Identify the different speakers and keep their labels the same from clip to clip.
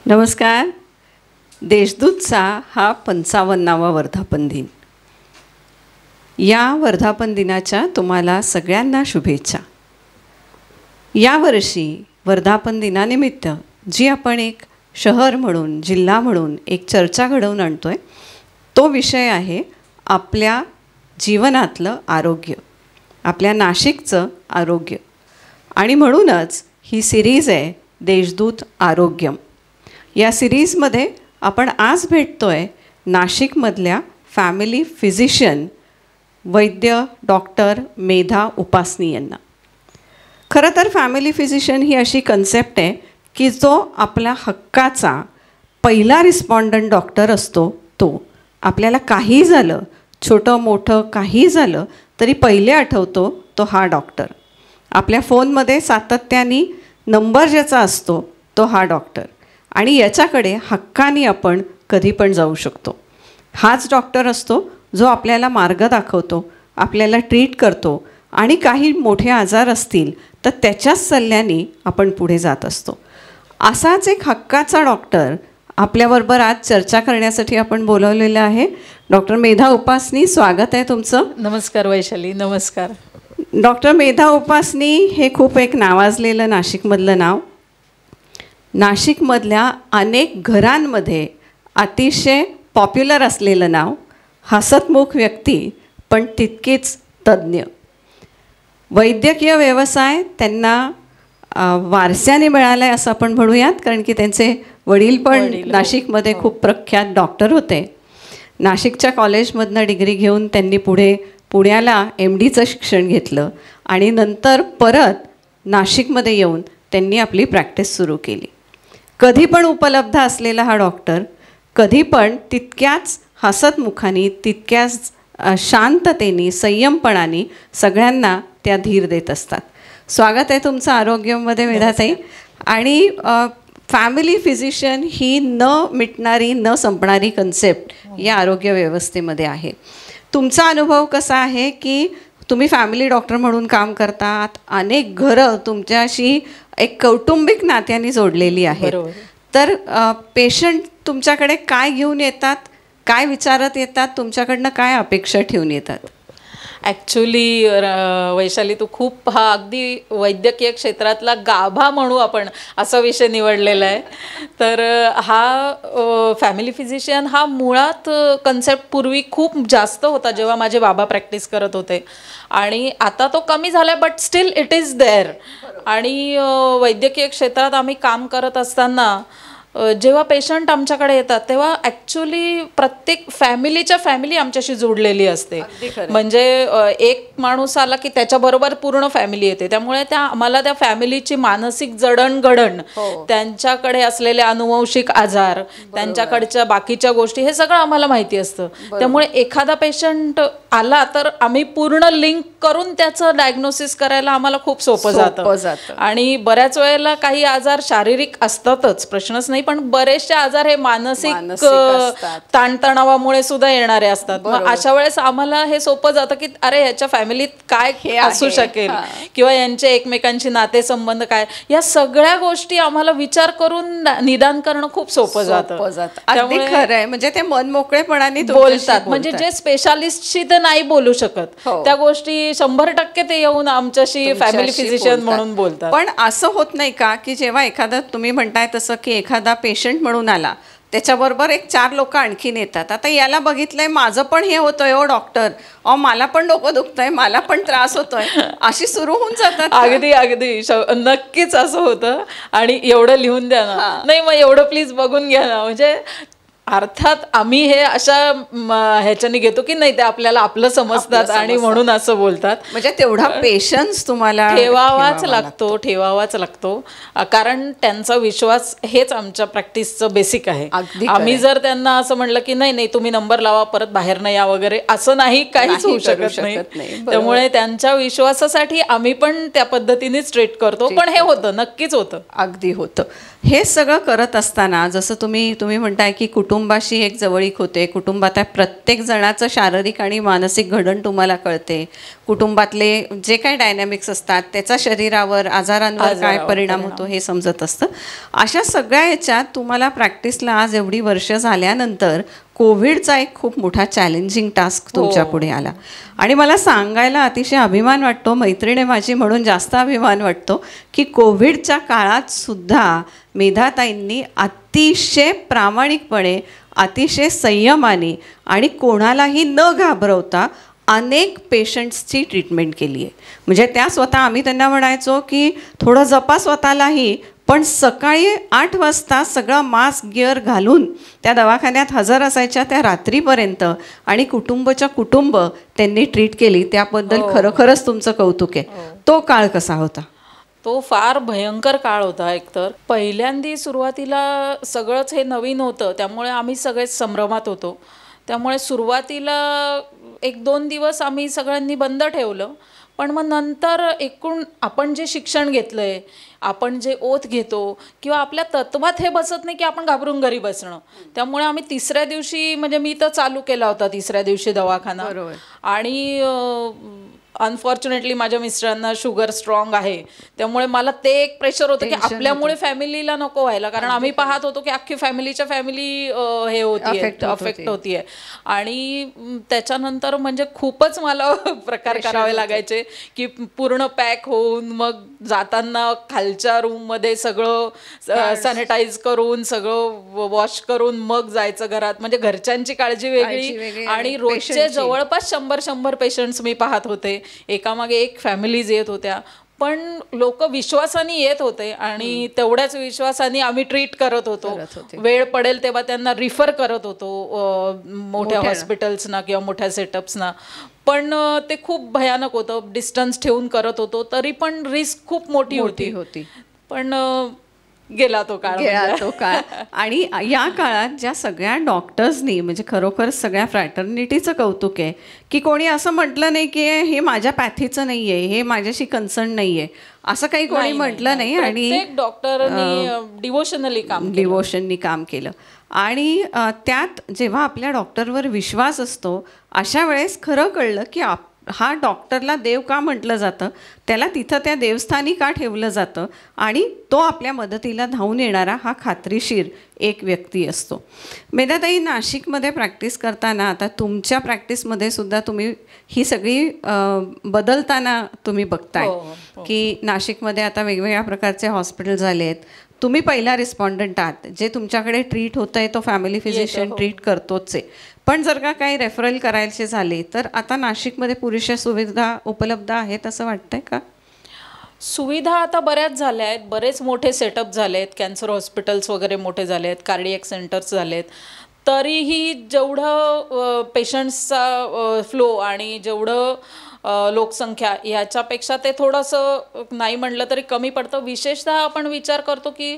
Speaker 1: नमस्कार. देशदूतचा हा 55वा वर्धापन दिन. या वर्धापन दिनाच्या तुम्हाला सगळ्यांना शुभेच्छा. यावर्षी वर्धापन दिनानिमित्त जी आपण एक शहर म्हणून, जिल्हा म्हणून एक चर्चा घडवून आणतो आहे, तो विषय आहे आपल्या जीवनातलं आरोग्य, आपल्या नाशिकचं आरोग्य. आणि म्हणूनच ही सिरीज आहे देशदूत आरोग्यम. या सिरीजमध्ये आपण आज भेटतो आहे नाशिकमधल्या फॅमिली फिजिशियन वैद्य डॉक्टर मेधा उपासनी यांना. खरं तर फॅमिली फिजिशियन ही अशी कन्सेप्ट आहे की जो आपल्या हक्काचा पहिला रिस्पॉन्डंट डॉक्टर असतो. तो आपल्याला काही झालं, छोटं मोठं काही झालं तरी पहिले आठवतो तो हा डॉक्टर. आपल्या फोनमध्ये सातत्याने नंबर ज्याचा असतो तो हा डॉक्टर, आणि याच्याकडे हक्काने आपण कधी पण जाऊ शकतो. हाच डॉक्टर असतो जो आपल्याला मार्ग दाखवतो, आपल्याला ट्रीट करतो, आणि काही मोठे आजार असतील तर त्याच्याच सल्ल्याने आपण पुढे जात असतो. असाच एक हक्काचा डॉक्टर आपल्याबरोबर आज चर्चा करण्यासाठी आपण बोलवलेलं आहे. डॉक्टर मेधा उपासनी, स्वागत आहे तुमचं.
Speaker 2: नमस्कार वैशाली. नमस्कार.
Speaker 1: डॉक्टर मेधा उपासनी हे खूप एक नावाजलेलं नाशिकमधलं नाव. नाशिकमधल्या अनेक घरांमध्ये अतिशय पॉप्युलर असलेलं नाव. हसतमुख व्यक्ती पण तितकीच तज्ज्ञ. वैद्यकीय व्यवसाय त्यांना वारस्याने मिळाला आहे असं आपण म्हणूयात, कारण की त्यांचे वडील पण नाशिकमध्ये खूप प्रख्यात डॉक्टर होते. नाशिकच्या कॉलेजमधनं डिग्री घेऊन त्यांनी पुढे पुण्याला MDचं शिक्षण घेतलं आणि नंतर परत नाशिकमध्ये येऊन त्यांनी आपली प्रॅक्टिस सुरू केली. कधी पण उपलब्ध असलेला हा डॉक्टर कधी पण तितक्याच हसतमुखाने, तितक्याच शांततेने, संयमपणाने सगळ्यांना त्या धीर देत असतात. स्वागत आहे तुमचं आरोग्यमध्ये मेधाताई. आणि फॅमिली फिजिशियन ही न मिटणारी, न संपणारी कन्सेप्ट या आरोग्य व्यवस्थेमध्ये आहे. तुमचा अनुभव कसा आहे की तुम्ही फॅमिली डॉक्टर म्हणून काम करतात, अनेक घरं तुमच्याशी एक कौटुंबिक नात्याने जोडलेली आहेत. तर पेशंट तुमच्याकडे काय घेऊन येतात, काय विचारत येतात, तुमच्याकडनं काय अपेक्षा ठेवून येतात?
Speaker 2: ॲक्च्युली वैशाली, तू खूप हा अगदी वैद्यकीय क्षेत्रातला गाभा म्हणू आपण असा विषय निवडलेला आहे. तर हा फॅमिली फिजिशियन हा मुळात कन्सेप्ट पूर्वी खूप जास्त होता जेव्हा माझे बाबा प्रॅक्टिस करत होते, आणि आता तो कमी झाला आहे, but still it is there. आणि वैद्यकीय क्षेत्रात आम्ही काम करत असताना जेव्हा पेशंट आमच्याकडे येतात तेव्हा ॲक्च्युली प्रत्येक फॅमिली आमच्याशी जोडलेली असते. म्हणजे एक माणूस आला की त्याच्याबरोबर पूर्ण फॅमिली येते. त्यामुळे आम्हाला त्या फॅमिलीची मानसिक जडणघडण, त्यांच्याकडे असलेले अनुवंशिक आजार, त्यांच्याकडच्या बाकीच्या गोष्टी, हे सगळं आम्हाला माहिती असतं. त्यामुळे एखादा पेशंट आला तर आम्ही पूर्ण लिंक करून त्याचं डायग्नोसिस करायला आम्हाला खूप सोपं जातं. आणि बऱ्याच वेळेला काही आजार शारीरिक असतातच, प्रश्नच नाही, पण बरेचसे आजार हे मानसिक ताणतणावामुळे सुद्धा येणारे असतात. मग अशा वेळेस आम्हाला हे सोपं जातं की अरे ह्याच्या फॅमिलीत काय असू शकेल, किंवा यांचे एकमेकांशी नातेसंबंध काय, या सगळ्या गोष्टी आम्हाला विचार करून निदान करणं खूप सोपं जातं.
Speaker 1: त्यामुळे खरं आहे, म्हणजे ते मनमोकळेपणाने
Speaker 2: बोलतात. म्हणजे जे स्पेशालिस्टशी ते नाही बोलू शकत त्या गोष्टी 100% ते येऊन आमच्याशी फॅमिली फिजिशियन म्हणून बोलतात.
Speaker 1: पण असं होत नाही का की जेव्हा एखादा, तुम्ही म्हणताय तसं की एखादा पेशंट म्हणून आला त्याच्याबरोबर एक 4 लोक आणखीन येतात, आता याला बघितलंय, माझं पण हे होतंय हो डॉक्टर, मला पण डोकं दुखतंय, मला पण त्रास होतोय, अशी सुरू होऊन जातात.
Speaker 2: अगदी नक्कीच असं होतं. आणि एवढं लिहून द्या ना, नाही मग एवढं प्लीज बघून घ्या ना. म्हणजे अर्थात आम्ही हे अशा ह्याच्याने घेतो की नाही, ते आपल्याला आपलं समजतात आणि म्हणून असं बोलतात.
Speaker 1: म्हणजे तेवढा पेशन्स तुम्हाला
Speaker 2: ठेवावाच लागतो, कारण त्यांचा विश्वास हेच आमच्या प्रॅक्टिसचं बेसिक आहे. आम्ही जर त्यांना असं म्हणलं की नाही तुम्ही नंबर लावा, परत बाहेर नाही या वगैरे, असं नाही, काहीच होऊ शकत नाही. त्यामुळे त्यांच्या विश्वासासाठी आम्ही पण त्या पद्धतीनेच ट्रीट करतो. पण हे होतं, नक्कीच होतं,
Speaker 1: अगदी होतं. हे सगळं करत असताना जसं तुम्ही म्हणताय की कुटुंब कुटुंबाशी एक जवळीक होते, कुटुंबात प्रत्येक जणाचं शारीरिक आणि मानसिक घडण तुम्हाला कळते, कुटुंबातले जे काही डायनॅमिक्स असतात त्याचा शरीरावर आजारांवर काय परिणाम होतो हे समजत असतं. अशा सगळ्या याच्यात तुम्हाला प्रॅक्टिसला आज एवढी वर्ष झाल्यानंतर कोविडचा एक खूप मोठा चॅलेंजिंग टास्क तुमच्या पुढे आला आणि मला सांगायला अतिशय अभिमान वाटतो, मैत्रिणी माझी म्हणून जास्त अभिमान वाटतो की कोविडच्या काळात सुद्धा मेधाताईंनी अतिशय प्रामाणिकपणे, अतिशय संयमाने आणि कोणालाही न घाबरवता अनेक पेशंट्सची ट्रीटमेंट केली आहे. म्हणजे त्या स्वतः आम्ही त्यांना म्हणायचो की थोडं जपा स्वतःलाही, पण सकाळी 8 वाजता सगळं मास्क गिअर घालून त्या दवाखान्यात हजर असायच्या त्या रात्रीपर्यंत आणि कुटुंबाच्या कुटुंब त्यांनी ट्रीट केली. त्याबद्दल खरोखरच तुमचं कौतुक आहे. तो काळ कसा होता?
Speaker 2: तो फार भयंकर काळ होता. एकतर पहिल्यांदी सुरुवातीला सगळंच हे नवीन होतं, त्यामुळे आम्ही सगळेच संभ्रमात होतो. त्यामुळे सुरुवातीला 1-2 दिवस आम्ही सगळ्यांनी बंद ठेवलं. पण मग नंतर एकूण आपण जे शिक्षण घेतलं आहे, आपण जे ओथ घेतो किंवा आपल्या तत्वात हे बसत नाही की आपण घाबरून घरी बसणं. त्यामुळे आम्ही 3ऱ्या दिवशी, म्हणजे मी तर चालू केला होता 3ऱ्या दिवशी दवाखाना. आणि अनफॉर्च्युनेटली माझ्या मिस्टरांना शुगर स्ट्रॉंग आहे, त्यामुळे मला ते एक प्रेशर होतं की आपल्यामुळे फॅमिलीला नको व्हायला, कारण आम्ही पाहत होतो की अख्खी फॅमिलीच्या फॅमिली हे होती, अफेक्ट होतीये. आणि त्याच्यानंतर म्हणजे खूपच मला प्रकार करावे लागायचे की पूर्ण पॅक होऊन मग जाताना खालच्या रूममध्ये सगळं सॅनिटाईज करून सगळं वॉश करून मग जायचं घरात. म्हणजे घरच्यांची काळजी वेगळी आणि रोजचे जवळपास 100 पेशंट्स मी पाहत होते, एकामागे एक फॅमिलीज येत होत्या. पण लोक विश्वासाने येत होते आणि तेवढ्याच विश्वासाने आम्ही ट्रीट करत होतो. वेळ पडेल तेव्हा त्यांना रिफर करत होतो मोठ्या हॉस्पिटल्सना किंवा मोठ्या सेटअप्सना. पण ते खूप भयानक होतं, डिस्टन्स ठेवून करत होतो, तरी पण रिस्क खूप मोठी होती. पण गेला तो काळ.
Speaker 1: आणि या काळात ज्या सगळ्या डॉक्टर्सनी, म्हणजे खरोखर सगळ्या फ्रॅटर्निटीचं कौतुक आहे की कोणी असं म्हटलं नाही की हे माझ्या पॅथीचं नाही आहे, हे माझ्याशी कन्सर्न नाही आहे, असं काही कोणी म्हटलं नाही. आणि
Speaker 2: डॉक्टरनी डिवोशननी
Speaker 1: काम केलं. आणि त्यात जेव्हा आपल्या डॉक्टरवर विश्वास असतो अशा वेळेस खरं कळलं की हा डॉक्टरला देव का म्हटलं जातं, त्याला तिथं त्या देवस्थानी का ठेवलं जातं आणि तो आपल्या मदतीला धावून येणारा हा खात्रीशीर एक व्यक्ती असतो. मेधाताई, नाशिकमध्ये प्रॅक्टिस करताना आता तुमच्या प्रॅक्टिसमध्ये सुद्धा तुम्ही ही सगळी बदलताना तुम्ही बघताय की नाशिकमध्ये आता वेगवेगळ्या प्रकारचे हॉस्पिटल झाले आहेत. तुम्ही पहिला रिस्पॉन्डंट आहात, जे तुमच्याकडे ट्रीट होतं आहे तो फॅमिली फिजिशियन ट्रीट करतोच आहे. पण जर का काही रेफरल करायचे झाले तर आता नाशिकमध्ये पुरेशा सुविधा उपलब्ध आहेत असं वाटतंय का?
Speaker 2: सुविधा आता बऱ्याच झाल्या आहेत, बरेच मोठे सेटअप झाले आहेत, कॅन्सर हॉस्पिटल्स वगैरे मोठे झाले आहेत, कार्डियक सेंटर्स झाले आहेत. तरीही जेवढं पेशंट्सचा फ्लो आणि जेवढं लोकसंख्या ह्याच्यापेक्षा ते थोडंसं नाही म्हटलं तरी कमी पडतं. विशेषतः आपण विचार करतो की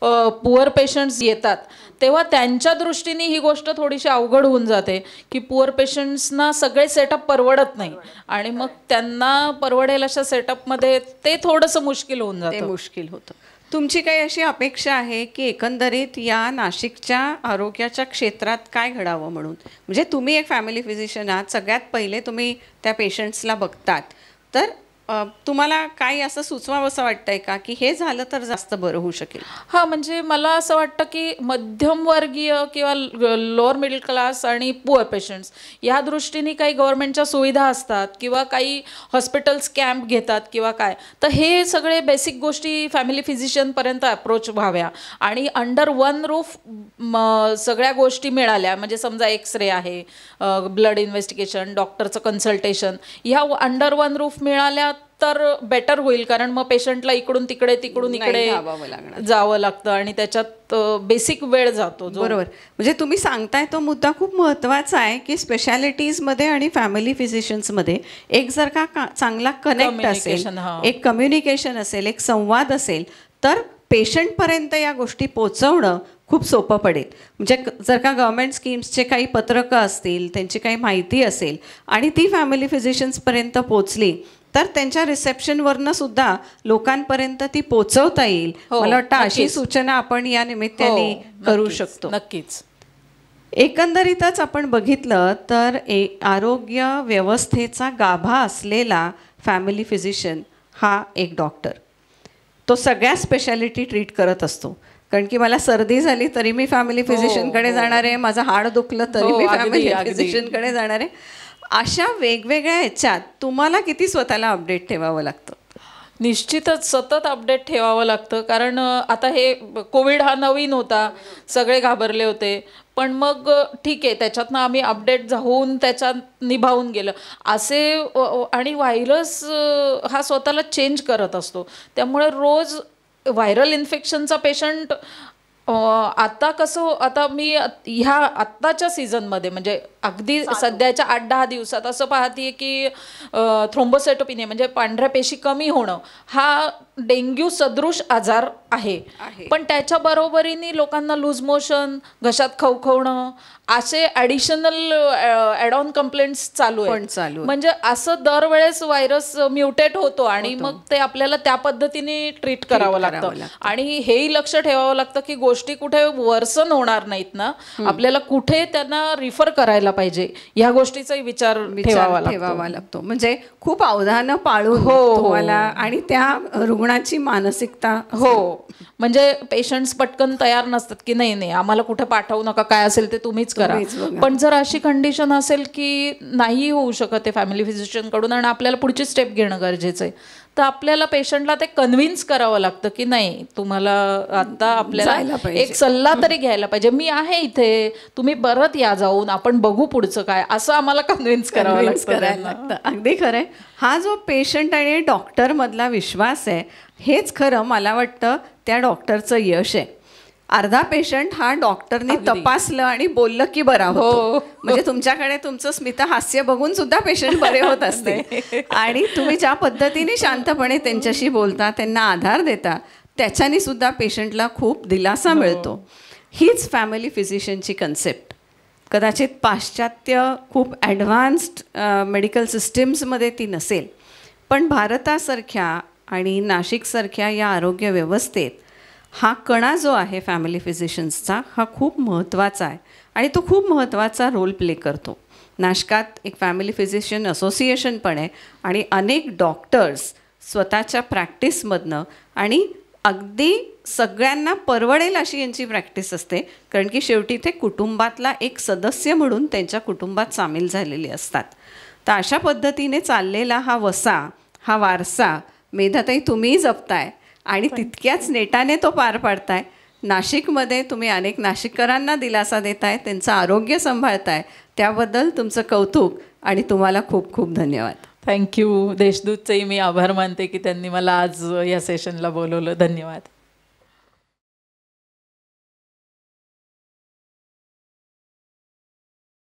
Speaker 2: पुअर पेशंट्स येतात तेव्हा त्यांच्या दृष्टीने ही गोष्ट थोडीशी अवघड होऊन जाते की पुअर पेशंट्सना सगळे सेटअप परवडत नाही आणि मग त्यांना परवडेल अशा सेटअपमध्ये ते थोडंसं मुश्किल होऊन जातं.
Speaker 1: तुमची काही अशी अपेक्षा आहे की एकंदरीत या नाशिकच्या आरोग्याच्या क्षेत्रात काय घडावं म्हणून? म्हणजे तुम्ही एक फॅमिली फिजिशियन आहात, सगळ्यात पहिले तुम्ही त्या पेशंट्सला बघतात, तर तुम्हाला काही असं सुचवावं असं वाटतंय का की हे झालं तर जास्त बरं होऊ शकेल?
Speaker 2: हां, म्हणजे मला असं वाटतं की मध्यमवर्गीय किंवा लोअर मिडल क्लास आणि पुअर पेशंट्स या दृष्टीने काही गव्हर्नमेंटच्या सुविधा असतात किंवा काही हॉस्पिटल्स कॅम्प घेतात किंवा काय, तर हे सगळे बेसिक गोष्टी फॅमिली फिजिशियनपर्यंत अप्रोच व्हाव्या आणि अंडर वन रूफ सगळ्या गोष्टी मिळाल्या. म्हणजे समजा एक्सरे आहे, ब्लड इन्व्हेस्टिगेशन, डॉक्टरचं कन्सल्टेशन, ह्या अंडर वन रूफ मिळाल्या तर बेटर होईल. कारण मग पेशंटला इकडून तिकडे तिकडून इकडे जावं लागतं आणि त्याच्यात बेसिक वेळ जातो.
Speaker 1: बरोबर. म्हणजे तुम्ही सांगताय तो मुद्दा खूप महत्त्वाचा आहे की स्पेशालिटीजमध्ये आणि फॅमिली फिजिशियन्समध्ये एक जर का चांगला कनेक्ट असेल, एक कम्युनिकेशन असेल, एक संवाद असेल तर पेशंटपर्यंत या गोष्टी पोचवणं खूप सोपं पडेल. म्हणजे जर का गव्हर्नमेंट स्कीम्सचे काही पत्रकं असतील, त्यांची काही माहिती असेल आणि ती फॅमिली फिजिशियन्सपर्यंत पोचली तर त्यांच्या रिसेप्शनवरनं सुद्धा लोकांपर्यंत ती पोचवता येईल. मला वाटतं अशी सूचना आपण या निमित्ताने करू शकतो.
Speaker 2: नक्कीच.
Speaker 1: एकंदरीतच आपण बघितलं तर आरोग्य व्यवस्थेचा गाभा असलेला फॅमिली फिजिशियन हा एक डॉक्टर. तो सगळ्या स्पेशालिटी ट्रीट करत असतो. कारण की मला सर्दी झाली तरी मी फॅमिली फिजिशियनकडे जाणार आहे, माझं हाड दुखलं तरी मी फॅमिली फिजिशियनकडे जाणार आहे. अशा वेगवेगळ्या ह्याच्यात तुम्हाला किती स्वतःला अपडेट ठेवावं लागतं?
Speaker 2: निश्चितच सतत अपडेट ठेवावं लागतं. कारण आता हे कोविड हा नवीन होता, सगळे घाबरले होते. पण मग ठीक आहे, त्याच्यातनं आम्ही अपडेट होऊन त्याच्यात निभावून गेलं असे. आणि व्हायरस हा स्वतःला चेंज करत असतो, त्यामुळे रोज व्हायरल इन्फेक्शनचा पेशंट आता कसं, आता मी ह्या आत्ताच्या सीझनमध्ये म्हणजे अगदी सध्याच्या 8-10 दिवसात असं पाहते की थ्रोम्बोसाइटोपिनिया म्हणजे पांढऱ्या पेशी कमी होणं हा डेंग्यू सदृश आजार आहे. पण त्याच्या बरोबरीने लोकांना लूज मोशन, घशात खवखवणं असे ॲडिशनल ॲड ऑन कंप्लेंट्स चालू आहे. म्हणजे असं दरवेळेस व्हायरस म्युटेट होतो आणि मग ते आपल्याला त्या पद्धतीने ट्रीट करावं लागतं. आणि हेही लक्ष ठेवावं लागतं की गोष्टी कुठे वर्सन होणार नाहीत ना, आपल्याला कुठे त्यांना रिफर करायला पाहिजे ह्या गोष्टीचाही विचार ठेवावा
Speaker 1: लागतो. म्हणजे खूप अवधानं पाळून तुम्हाला आणि त्या रुग्णाची मानसिकता.
Speaker 2: म्हणजे पेशंट्स पटकन तयार नसतात की नाही आम्हाला कुठे पाठवू नका, काय असेल ते तुम्हीच करा. पण जर अशी कंडिशन असेल की नाही होऊ शकत फॅमिली फिजिशियन कडून आणि आपल्याला पुढची स्टेप घेणं गरजेचं आहे, तर आपल्याला पेशंटला ते कन्व्हिन्स करावं लागतं की नाही तुम्हाला आता आपल्याला एक सल्ला तरी घ्यायला पाहिजे, मी आहे इथे, तुम्ही परत या जाऊन, आपण बघू पुढचं काय, असं आम्हाला कन्व्हिन्स करावं लागतं.
Speaker 1: अगदी खरं आहे. हा जो पेशंट आणि डॉक्टर मधला विश्वास आहे हेच खरं मला वाटतं त्या डॉक्टरचं यश आहे. अर्धा पेशंट हा डॉक्टरने तपासलं आणि बोललं की बरा होतो. म्हणजे तुमच्याकडे तुमचं स्मित हास्य बघून सुद्धा पेशंट बरे होत असते. आणि तुम्ही ज्या पद्धतीने शांतपणे त्यांच्याशी बोलता, त्यांना आधार देता, त्याच्याने सुद्धा पेशंटला खूप दिलासा मिळतो. हीच फॅमिली फिजिशियनची कन्सेप्ट कदाचित पाश्चात्य खूप ॲडव्हान्स्ड मेडिकल सिस्टीम्समध्ये ती नसेल, पण भारतासारख्या आणि नाशिकसारख्या या आरोग्य व्यवस्थेत हा कणा जो आहे फॅमिली फिजिशियन्सचा हा खूप महत्त्वाचा आहे आणि तो खूप महत्त्वाचा रोल प्ले करतो. नाशकात एक फॅमिली फिजिशियन असोसिएशन पण आहे आणि अनेक डॉक्टर्स स्वतःच्या प्रॅक्टिसमधनं आणि अगदी सगळ्यांना परवडेल अशी यांची प्रॅक्टिस असते. कारण की शेवटी ते कुटुंबातला एक सदस्य म्हणून त्यांच्या कुटुंबात सामील झालेले असतात. तर अशा पद्धतीने चाललेला हा वसा, हा वारसा मेधाताई तुम्हीही जपताय आणि तितक्याच नेटाने तो पार पाडताय. नाशिकमध्ये तुम्ही अनेक नाशिककरांना दिलासा देताय, त्यांचं आरोग्य सांभाळताय, त्याबद्दल तुमचं कौतुक आणि तुम्हाला खूप खूप धन्यवाद.
Speaker 2: थँक्यू. देशदूतचेही मी आभार मानते की त्यांनी मला आज या सेशनला बोलवलं. धन्यवाद.